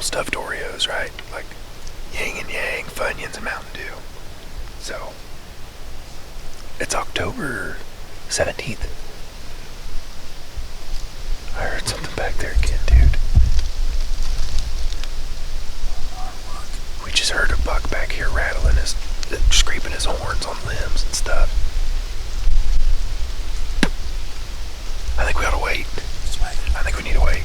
stuffed Oreos, right? Like yin and yang, Funyuns, and Mountain Dew. So, it's October 17th. I heard something back there again, dude. We just heard a buck back here rattling scraping his horns on limbs and stuff. I think we ought to wait. I think we need to wait.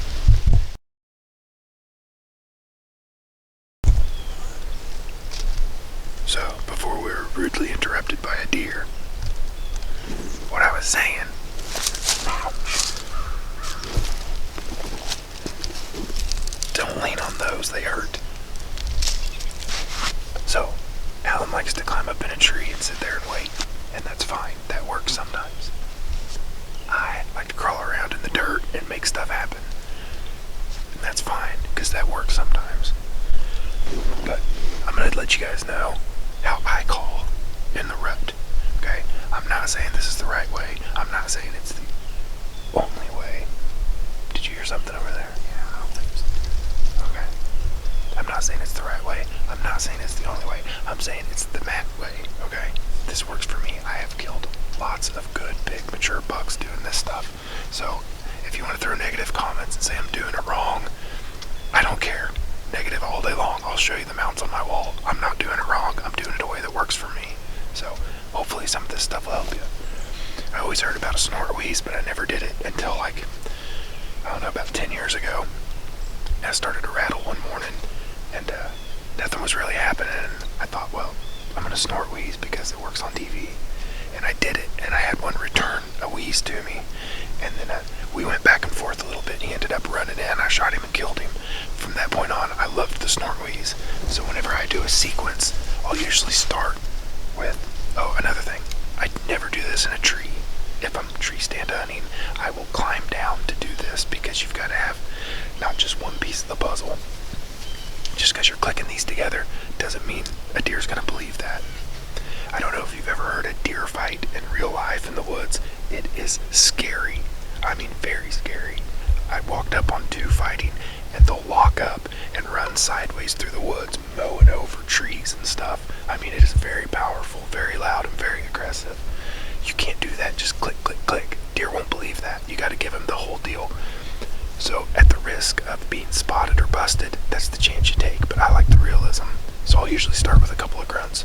So, before we were rudely interrupted by a deer, what I was saying, don't lean on those, they hurt. So, Alan likes to climb up in a tree and sit there and wait, and that's fine. That works sometimes. I like to crawl around in the dirt and make stuff happen, and that's fine, because that works sometimes. But I'm going to let you guys know how I call in the rut, okay? I'm not saying this is the right way. I'm not saying it's the only way. Did you hear something over there? Yeah, I don't think so. Okay. I'm not saying it's the right way. I'm not saying it's the only way. I'm saying it's the Matt way, okay? This works for me. I have killed lots of good, big, mature bucks doing this stuff. So, if you want to throw negative comments and say I'm doing it wrong, I don't care. Negative all day long. I'll show you the mounts on my wall. I'm not doing it wrong. I'm doing it a way that works for me. So, hopefully some of this stuff will help you. I always heard about a snort wheeze, but I never did it until like, I don't know, about 10 years ago. I started to rattle one morning, and nothing was really happening. And I thought, well, I'm going to snort wheeze because it works on TV. And I did it, and I had one return a wheeze to me. And then we went back and forth a little bit. He ended up running in. I shot him and killed him. From that point on, I loved the snort wheeze. So whenever I do a sequence, I'll usually start with, oh, another thing. I never do this in a tree. If I'm tree stand hunting, I will climb down to do this because you've got to have not just one piece of the puzzle. Just because you're clicking these together doesn't mean a deer's going to believe that. I don't know if you've ever heard a deer fight in real life in the woods. It is scary. I mean, very scary. I walked up on two fighting, and they'll lock up and run sideways through the woods, mowing over trees and stuff. I mean, it is very powerful, very loud, and very aggressive. You can't do that just click, click, click. Deer won't believe that. You got to give them the whole deal. So, at the risk of being spotted or busted, that's the chance you take. But I like the realism, so I'll usually start with a couple of grunts.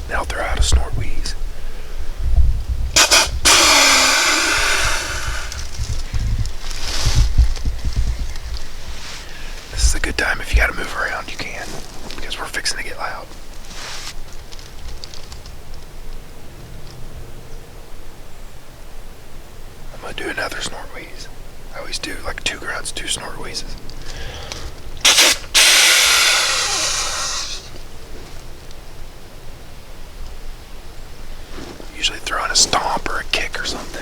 Then I'll throw out a snort wheeze. This is a good time. If you gotta move around, you can, because we're fixing to get loud. I'm gonna do another snort wheeze. I always do like 2 grunts, 2 snort wheezes. Usually throw in a stomp or a kick or something.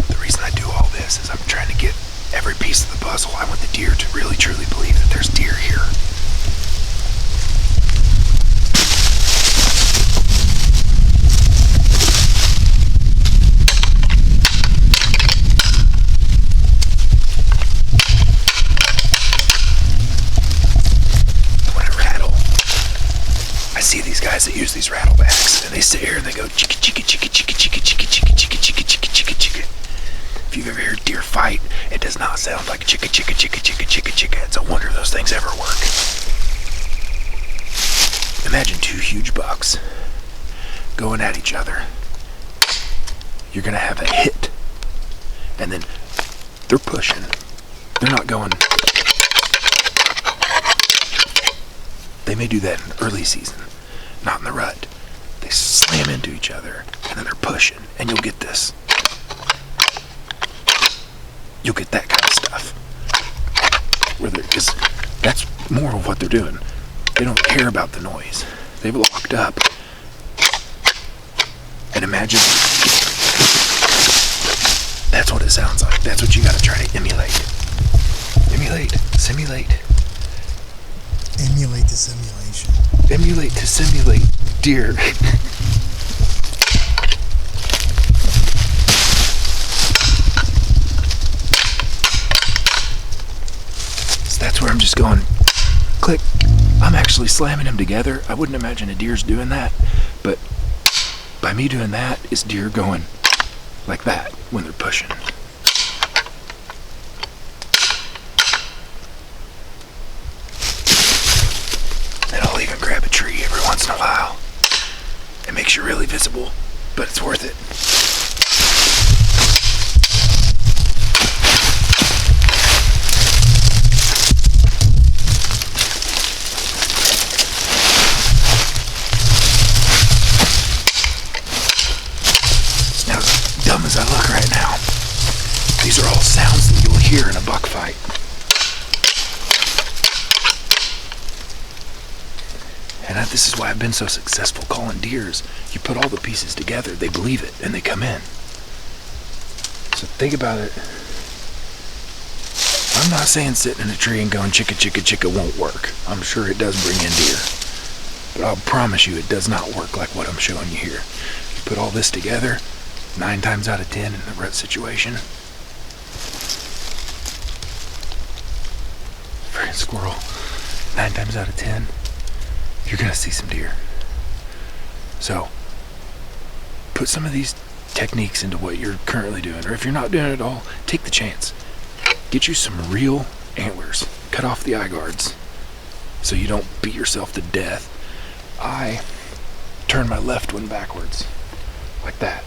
The reason I do all this is I'm trying to get every piece of the puzzle. I want the deer to really truly believe that there's deer here. Guys that use these rattlebacks, and they sit here and they go chicka chicka chicka chicka chicka chicka chicka chicka chicka chicka chicka chicka. If you've ever heard deer fight, it does not sound like chicka chicka chicka chicka chicka chicka. It's a wonder those things ever work. Imagine 2 huge bucks going at each other. You're gonna have a hit, and then they're pushing. They're not going. They may do that in early season. Not in the rut. They slam into each other, and then they're pushing, and you'll get this. You'll get that kind of stuff. Because that's more of what they're doing. They don't care about the noise. They've locked up. And imagine, that's what it sounds like. That's what you gotta try to emulate. Simulate. Emulate the simulation. Emulate to simulate deer. So that's where I'm just going, click. I'm actually slamming them together. I wouldn't imagine a deer's doing that, but by me doing that, is deer going like that when they're pushing. And I'll even grab a tree every once in a while. It makes you really visible, but it's worth it. Now, as dumb as I look right now, these are all sounds that you'll hear in a buck fight. And this is why I've been so successful calling deers. You put all the pieces together, they believe it, and they come in. So think about it. I'm not saying sitting in a tree and going chicka chicka chicka won't work. I'm sure it does bring in deer. But I'll promise you it does not work like what I'm showing you here. You put all this together, 9 times out of 10 in the rut situation. Freaking squirrel. 9 times out of 10. You're gonna see some deer. So, put some of these techniques into what you're currently doing, or if you're not doing it at all, take the chance. Get you some real antlers. Cut off the eye guards so you don't beat yourself to death. I turn my left one backwards, like that.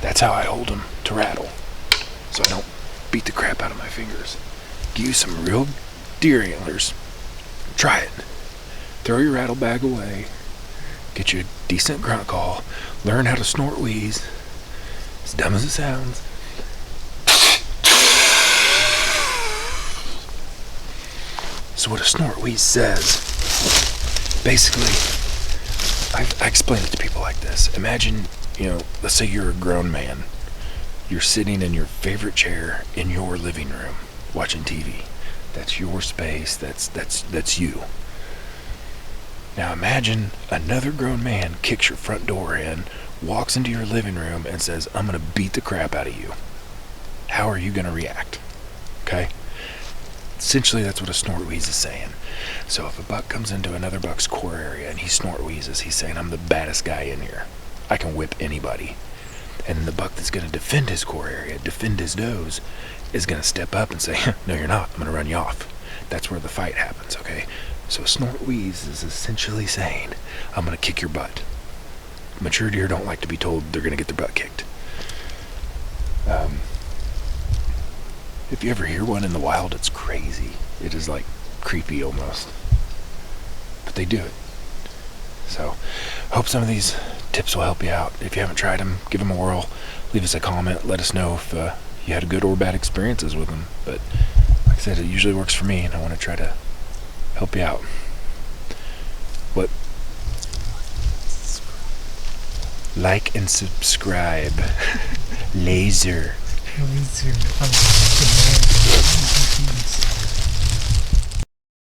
That's how I hold them to rattle, so I don't beat the crap out of my fingers. Get you some real deer antlers. Try it. Throw your rattle bag away, get you a decent grunt call, learn how to snort wheeze, as dumb as it sounds. So what a snort wheeze says, basically, I explain it to people like this. Imagine, let's say you're a grown man. You're sitting in your favorite chair in your living room, watching TV. That's your space, that's you. Now imagine another grown man kicks your front door in, walks into your living room, and says, I'm going to beat the crap out of you. How are you going to react? Okay? Essentially, that's what a snort wheeze is saying. So if a buck comes into another buck's core area and he snort wheezes, he's saying, I'm the baddest guy in here. I can whip anybody. And then the buck that's going to defend his core area, defend his does, is going to step up and say, no, you're not. I'm going to run you off. That's where the fight happens, okay? So snort wheeze is essentially saying, I'm going to kick your butt. Mature deer don't like to be told they're going to get their butt kicked. If you ever hear one in the wild, it's crazy. It is like creepy almost. But they do it. So, I hope some of these tips will help you out. If you haven't tried them, give them a whirl. Leave us a comment. Let us know if you had good or bad experiences with them. But like I said, it usually works for me, and I want to try to help you out. What? Like and subscribe. Laser.